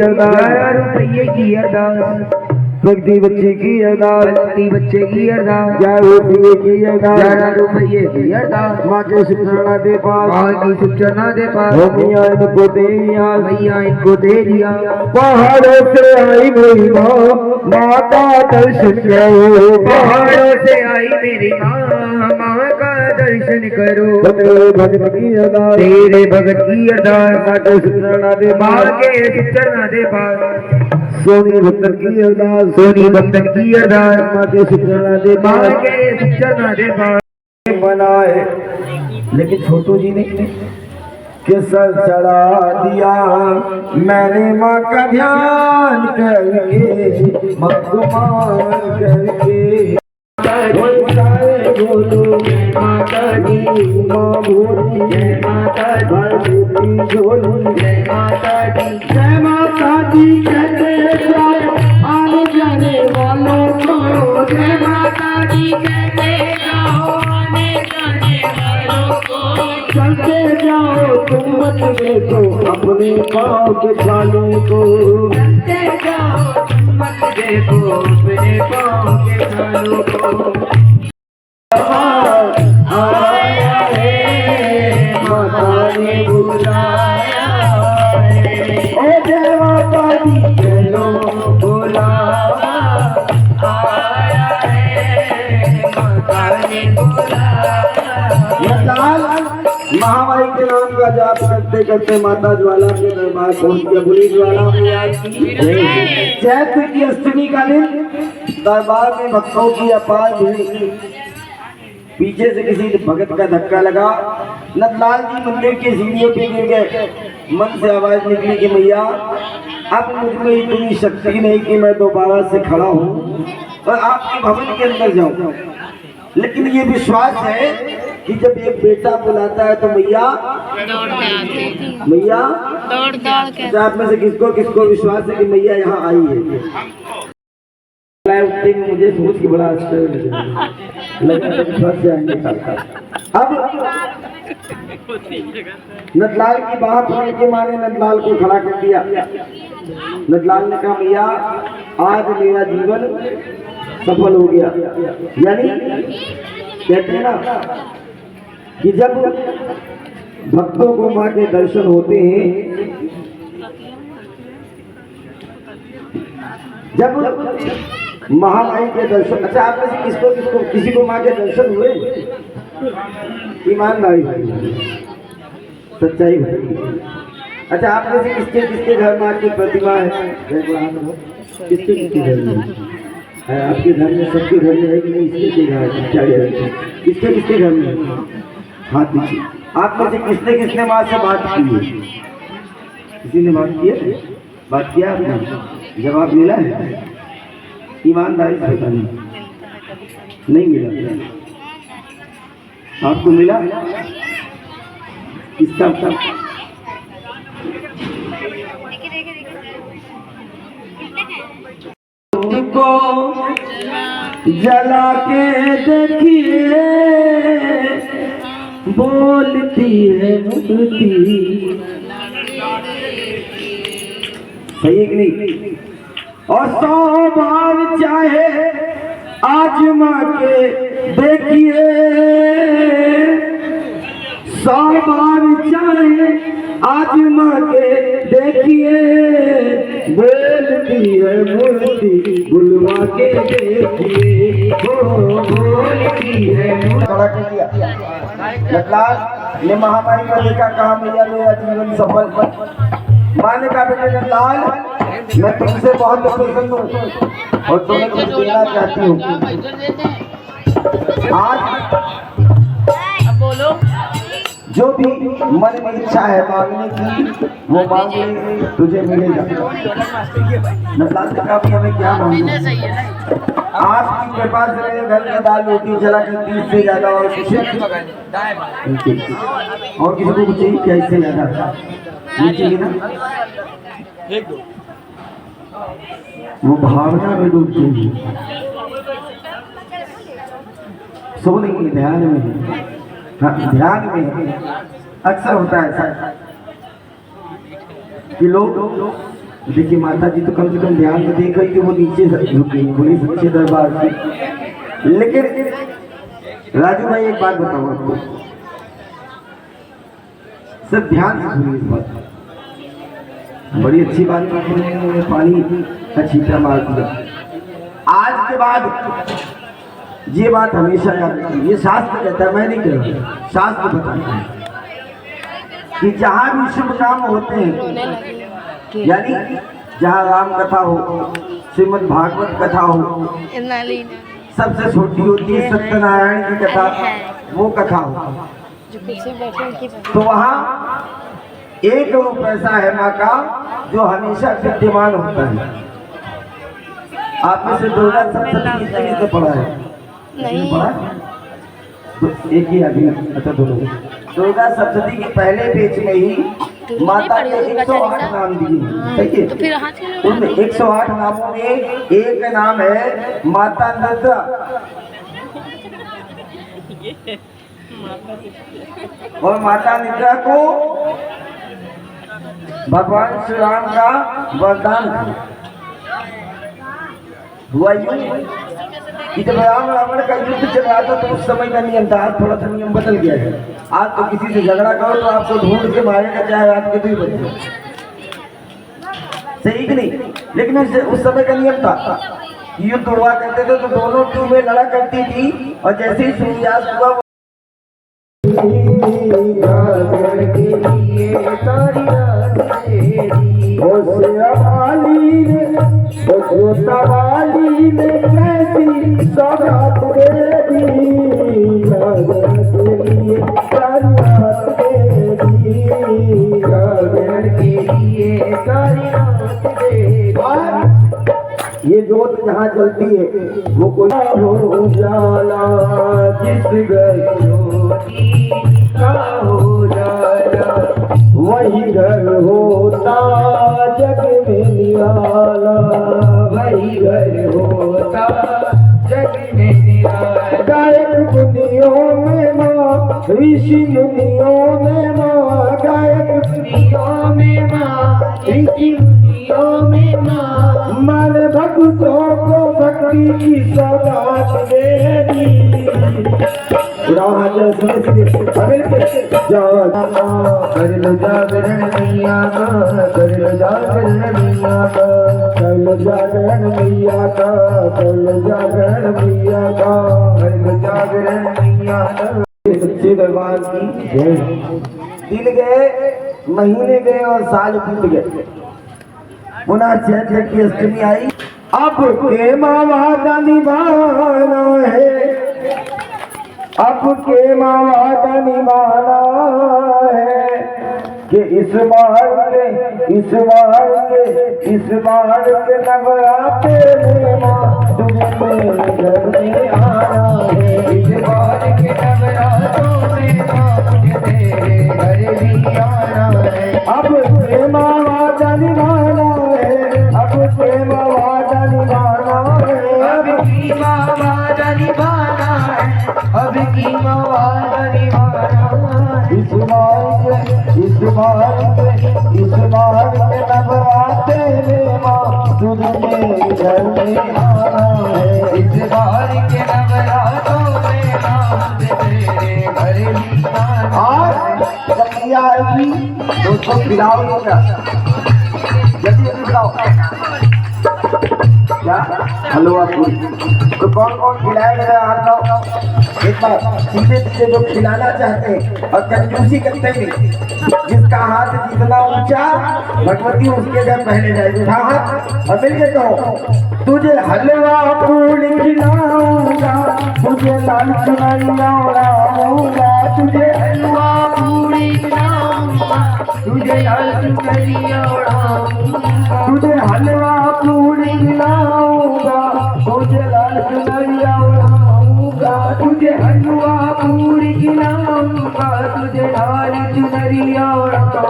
अरदास, 11 रुपये की अरदास, भक्ति बच्चे की अरदास, भक्ति बच्चे की अरदास, 11 रुपये की अरदास, 11 रुपये की अरदास, माँ के सुखना दे पास, माँ की सुचना दे पास, हो मैया इनको दे दिया, मैया इनको दे दिया। पहाड़ों से आई मेरी माँ, माता दर्शन करो, पहाड़ों से आई मेरी माँ, माँ का दर्शन करो। तेरे भगत की अरदास, तेरे भगत की अरदास, माँ के सुखना दे माँ पास, के सुचना दे पास, सोनी भक्तन की अरदास, सोनी बंधन की अरदास, माँ के सुखना दे माँ पास, के सुचना दे पास। बनाए लेकिन छोटू जी ने केसर चढ़ा दिया, मैंने माँ का ध्यान करके मकमान करके बोलो माता दी, माँ भोली जय माता दी, झोली जय माता दी, जय माता दी कहते जाओ आने जाने वालों को, जय माता दी कहते जाओ आने जाने वालों को। चलते जाओ तुम मत देखो अपने पाँव के छालों को, चलते जाओ मत देखो अपने पाँव के छालों को। आया है माता ने बुलाया है, ओ जय माता दी चलो बुलावा आया है माता ने बुलाया। महामाई के नाम का जाप करते करते माता ज्वाला के दरबार पहुंच गया। बुली ज्वाला चैत्र की अष्टमी का दिन दरबार में भक्तों की अपार भीड़। पीछे से किसी भगत का धक्का लगा, नंदलाल जी मंदिर के सीढ़ियों पे गिर गए। मन से आवाज निकली कि मैया अब मुझमें इतनी शक्ति नहीं कि मैं दोबारा से खड़ा हूँ और आपके भवन के अंदर जाऊँ, लेकिन ये विश्वास है कि जब एक बेटा बुलाता है तो मैया मैया दौड़ के आप में से किसको किसको विश्वास है कि मैया यहाँ आई है? उठते ही मुझे सोच के बड़ा आश्चर्य लगा फंस जाएंगे। अब नंदलाल की बात सुन के माने नंदलाल को खड़ा कर दिया। नंदलाल ने कहा मैया आज मेरा जीवन सफल हो गया। यानी कहते हैं ना कि जब भक्तों को माँ के दर्शन होते हैं, जब महामाई के दर्शन, अच्छा आप में से किसको किसी को माँ के दर्शन हुए? ईमानदारी सच्चाई भाई। अच्छा आप में से किसके घर माँ की प्रतिमा है? किसके घर में है? आपके घर में सबके घर में है कि नहीं? इसके घर किसके घर में है? हाथ दीजिए। आप में से किसने माँ से बात की है? किसी ने बात किया आपने? जवाब मिला है? ईमानदारी से बताना। नहीं मिला? आपको मिला? किसका? को जला के देखिए बोलती है मूर्ति। सही है कि नहीं? और 100 बार चाहे आजमा के देखिए, 100 बार चाहे आजमा के देखिए, बोलती है मूर्ति बुलवा के देखिए, बोलती है। खड़ा कर दिया। नंदलाल ने महामारी को देखा, कहा मैया मेरा जीवन सफल। माँ ने कहा बेटे नंदलाल मैं तुमसे बहुत प्रसन्न हूँ और तुम्हें कुछ देना चाहती हूँ। आज बोलो जो भी मन में इच्छा है मांगने की वो मांग ले, तुझे मिलेगा। नंदलाल ने कहा हमें क्या मांगना? आपकी कृपा से मेरे घर में दाल रोटी चला करती, इससे ज्यादा और कुछ और किसी को कुछ चाहिए क्या? इससे ज्यादा ये चाहिए ना? वो भावना में डूब चाहिए, सोने की ध्यान में। हाँ ध्यान में अक्सर होता है ऐसा कि लोग देखिए माता जी तो कम से कम ध्यान से देख रही थी, वो नीचे झुकी बोली सच्चे दरबार से। लेकिन राजू भाई एक बात बताओ आपको, सब ध्यान से सुनिए इस बात, बड़ी अच्छी बात है, पानी का छींटा मार दिया। आज के बाद ये बात हमेशा याद रखिए, ये शास्त्र कहता है, मैं नहीं कह रहा, शास्त्र बताता है कि जहां भी शुभ काम होते हैं, यानी जहाँ राम कथा हो, श्रीमद् भागवत कथा हो, सबसे छोटी होती है सत्यनारायण की कथा, वो कथा हो, तो वहाँ एक रूप ऐसा है माँ का जो हमेशा विद्यमान होता है। आप में से दुर्गा सप्तशती किसने पढ़ा है? नहीं पढ़ा? तो एक ही अभी, अच्छा दोनों दुर्गा सप्तशती के पहले पेज में ही माता के 108 नाम दिए, ठीक है? तो फिर उन 108 नामों में एक नाम है माता नृत्य, और माता निद्रा को भगवान श्री राम का वरदान हुआ कि जब राम रावण का युद्ध चल रहा था तो उस समय का नियम था, आज थोड़ा सा नियम बदल गया है। आज तो किसी से झगड़ा करो तो आपको ढूंढ के मारेगा, चाहे आपके 2 बच्चे, सही कि नहीं? लेकिन उस समय का नियम था, युद्ध हुआ करते थे तो दोनों टीमें लड़ा करती थी, और जैसे ही सूर्यास्त हुआ ये जोत जहाँ जलती है वो कोई हो जाला, जिस घर ज्योति का हो जाला, वही घर होता जग में निराला, वही घर होता जग में निराला। गायक दुनियों में माँ, ऋषि दुनियों में माँ, गायक दुनियों में माँ, ऋषि दुनियों में माँ, मन भक्तों को भक्ति की सौगात देनी। राज कर लो जागरण मैया का, कर लो जागरण मैया का, कर लो जागरण मैया का, कर लो जागरण मैया का, कर लो जागरण मैया का। सच्चे दरबार की जय। दिन गए, महीने गए और साल बीत गए, पुनः चैत की अष्टमी आई। अब के वादा निभाना है, अब के वादा निभाना है कि इस बार के नवरात्रे में माँ तुम्हें घर में आना है। इस बार के नवरात्रों में माँ तेरे घर भी आना है। अब के वादा निभाना है, अब के वादा निभाना है, अब की वादा निभाना है, अब की वादा निभाना है। इस बार के नवरात्रे में माँ तुम्हें घर में आना है। इस बार के नवरात्रों में माँ तेरे घर भी आना है। कन्हैया आएगी तो उसको खिलाओ, होगा जल्दी जल्दी खिलाओ क्या हलवा पूरी। तो कौन कौन खिलाएगा हाथ लाओ। एक बार सीधे सीधे जो खिलाना चाहते हैं और कंजूसी करते हैं, जिसका हाथ जितना ऊंचा भगवती उसके घर पहले जाएगी। उठा हाथ और मिलके कहो, तुझे हलवा पूरी खिलाऊंगा, तुझे लाल चुनरिया उड़ाऊंगा, तुझे हलवा पूरी खिलाऊंगा, तुझे लाल चुनरिया उड़ाऊंगा, तुझे हलवा पूरी खिलाऊंगा, तुझे लाल चुनरिया उड़ाऊंगा, तुझे हलवा पूरी खिलाऊंगा, तुझे लाल चुनरिया उड़ाऊंगा।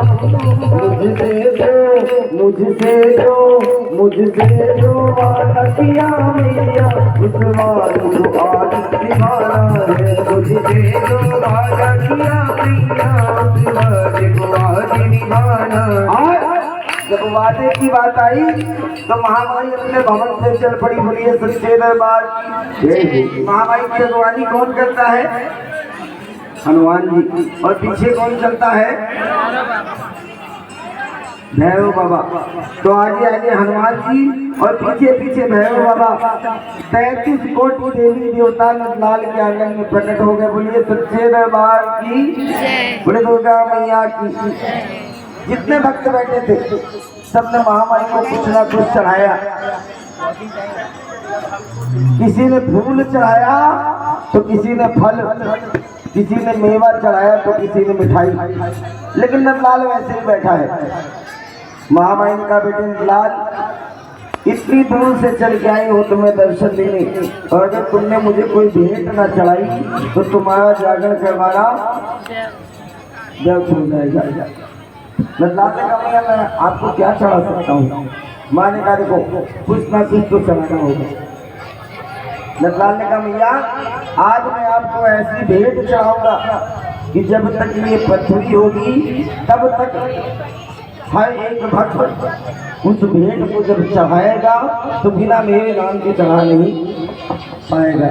मुझसे जो वादा किया मैया, उस वादे को आज निभाना है। मुझसे जो वादा किया मैया, उस वादे को आज निभाना है। जब वादे की बात आई तो महामाई अपने भवन से चल पड़ी। बोलिए सच्चे दरबार की। महामाई की अगवानी कौन करता है? हनुमान जी। और पीछे कौन चलता है? भैरव बाबा। तो आगे आगे हनुमान जी और पीछे पीछे भैरव बाबा। 33 कोटि देवी देवता लाल के आंगन में प्रकट हो गए। बोलिए सच्चे दरबार की। बोले दुर्गा मैया की। जितने भक्त बैठे थे सबने महामाई को कुछ ना कुछ चढ़ाया। किसी ने फूल चढ़ाया तो किसी ने फल, किसी ने मेवा चढ़ाया तो किसी ने मिठाई। लेकिन नंदलाल वैसे ही बैठा है। महामाई का बेटे नंदलाल इतनी दूर से चल के आई हो तुम्हें दर्शन देने, और अगर तुमने मुझे कोई भेंट ना चढ़ाई तो तुम्हारा जागरण करवाना व्यर्थ हो जाएगा। नंदलाल ने कहा भैया मैं आपको क्या चढ़ा सकता हूँ? माँ ने कहा देखो कुछ ना कुछ तो चढ़ाना होगा। नंदलाल ने कहा भैया आज मैं आपको ऐसी भेंट चढ़ाऊंगा कि जब तक ये पृथ्वी होगी तब तक हर एक भक्त उस भेंट को जब चढ़ाएगा तो बिना मेरे नाम के चढ़ा नहीं पाएगा।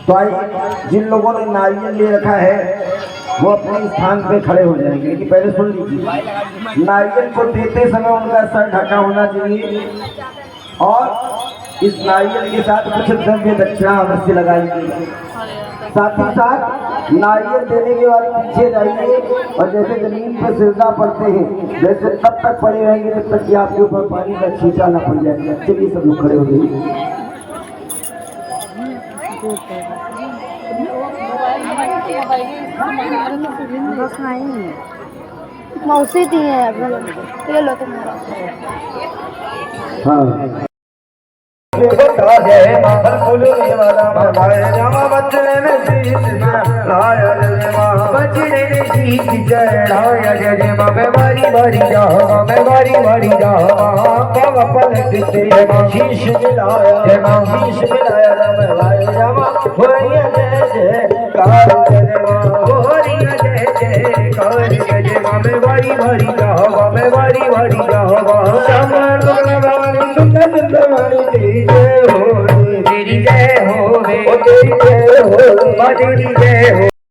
तो आइए जिन लोगों ने नारियल ले रखा है वो अपने स्थान पे खड़े हो जाएंगे। लेकिन पहले सुन लीजिए, नारियल को देते समय उनका सर ढका होना चाहिए और इस नारियल के साथ कुछ द्रव्य दक्षिणा अवश्य लगाएंगे। साथ ही साथ नारियल देने के बाद पीछे जाइए और जैसे जमीन पर सिरदा पड़ते हैं जैसे तब तक पड़े रहेंगे जब तक कि आपके ऊपर पानी का छींटा ना पड़ जाएगा। चलिए सब लोग खड़े हो जाइए। मौसी थी है ये लो तुम्हारा। हाँ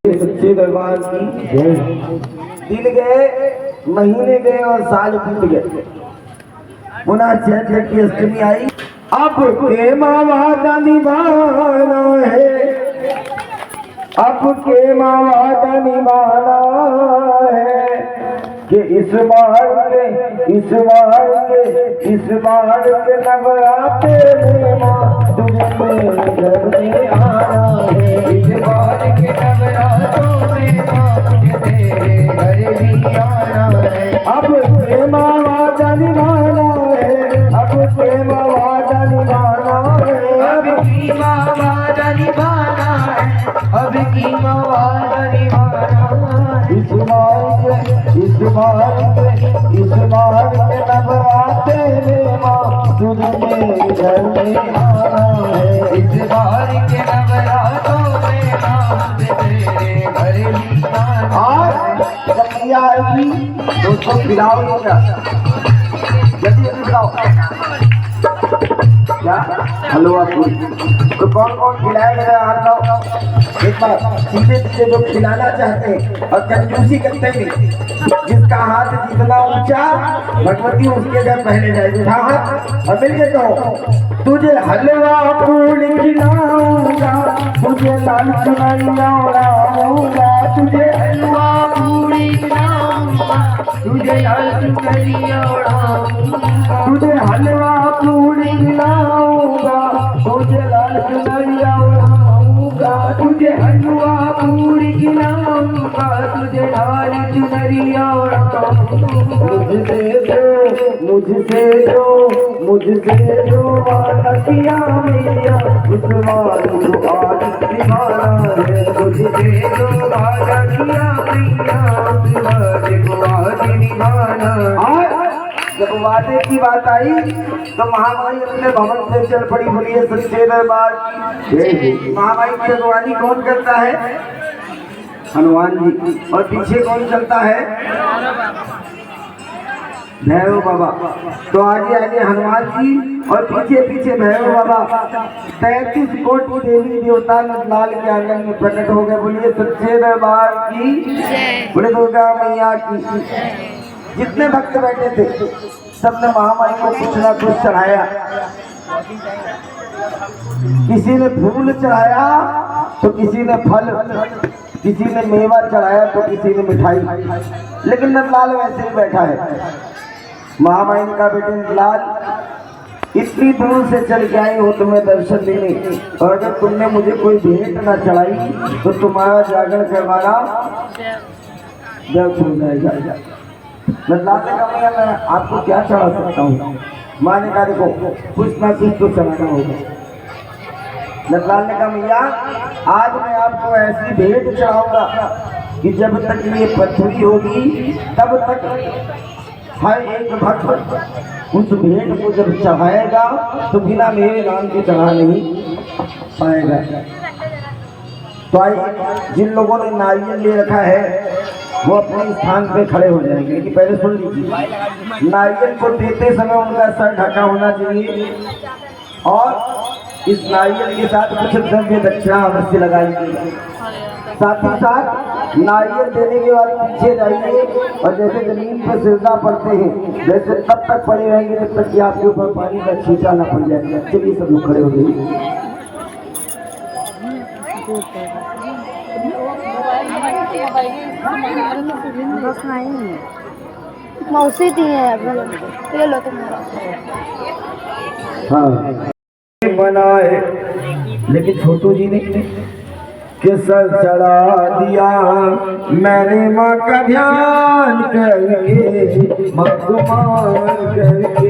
सच्चे दरबार की। दिन गए, महीने गए और साल बीत गए। पुनः चैत्र की अष्टमी आई। अब के वादा निभाना है, अब के वादा निभाना है कि इस बार के नवरात्रे में माँ तुझे घर में आना है। इस बार के नवरात्रों में माँ तुझे तेरे घर भी आना है। अब प्रेम वादा निभाना है, अब प्रेम वादा निभाना है, अब की वादा निभाना है, अब की वादा निभाना है। इस बार के नवरात्रे में माँ तुझे घर में आना है। इस बार के नवरात्रों में माँ तेरे घर में आना है। जब किया आएगी दोस्तों खिलाओ क्या? जल्दी खिलाओ क्या? हलवा पूरी। तो कौन कौन खिलाएगा हाथ लाओ। एक बार सीधे सीधे जो खिलाना चाहते हैं और कंजूसी करते हैं, जिसका हाथ जितना ऊंचा भगवती उसके घर पहले जाएगी। उठा हाथ और मिलके कहो तुझे हलवा पूरी खिलाऊंगा, तुझे लाल चुनरिया उड़ाऊंगा, तुझे हलवा पूरी खिलाऊंगा, तुझे लाल चुनरिया उड़ाऊंगा, तुझे हलवा पूरी खिलाऊंगा, तुझे लाल चुनरिया उड़ाऊंगा, तुझे हलवा पूरी खिलाऊंगा, तुझे लाल चुनरिया उड़ाऊंगा। मुझसे जो वादा किया मैया उस वादे को आज निभाना है। मुझसे जो वादा किया मैया उस वादे को आज निभाना है। जब वादे की बात आई तो महामाई अपने भवन से चल पड़ी। बोलिए सच्चे दरबार की। महामाई की अगवानी कौन करता है? हनुमान जी। और पीछे कौन चलता है? भैरव बाबा। तो आगे आगे हनुमान जी और पीछे पीछे भैरव बाबा। 33 कोटि देवी देवता नंदलाल के आंगन में प्रकट हो गए। बोलिए सच्चे दरबार की जय। बोले दुर्गा मैया की। जितने भक्त बैठे थे सबने महामाई को कुछ ना कुछ चढ़ाया। किसी ने फूल चढ़ाया तो किसी ने फल, किसी ने मेवा चढ़ाया तो किसी ने मिठाई। लेकिन नंदलाल वैसे ही बैठा है। महामाई का बेटे नंदलाल इतनी दूर से चल के आई हो तुम्हें दर्शन देने, और अगर तुमने मुझे कोई भेंट ना चढ़ाई तो तुम्हारा जागरण करवाना व्यर्थ हो जाएगा। नंदलाल ने कहा भैया मैं आपको क्या चढ़ा सकता हूँ। माँ ने कहा देखो कुछ ना कुछ तो चढ़ाना होगा। नंदलाल ने कहा भैया आज मैं आपको ऐसी भेंट चढ़ाऊंगा कि जब तक ये पृथ्वी होगी तब तक हर एक भक्त उस भेंट को जब चढ़ाएगा तो बिना मेरे नाम के चढ़ा नहीं पाएगा। तो आइए जिन लोगों ने नारियल ले रखा है वो अपने स्थान पे खड़े हो जाएंगे। कि पहले सुन लीजिए, नारियल को देते समय उनका सर ढका होना चाहिए और इस नारियल के साथ कुछ द्रव्य दक्षिणा अवश्य लगाएंगे। साथ ही साथ नारियल देने के बाद पीछे जाइए और जैसे जमीन पर सिरदा पड़ते हैं जैसे तब तक पड़े रहेंगे जब तक कि आपके ऊपर पानी का छींटा न पड़ जाएगा। चलिए सब लोग खड़े हो गए। मौसी दी है ये लो तुम्हारा। हाँ बनाए लेकिन छोटू जी ने केसर चढ़ा दिया मैंने माँ का ध्यान करके माँ को मान करके।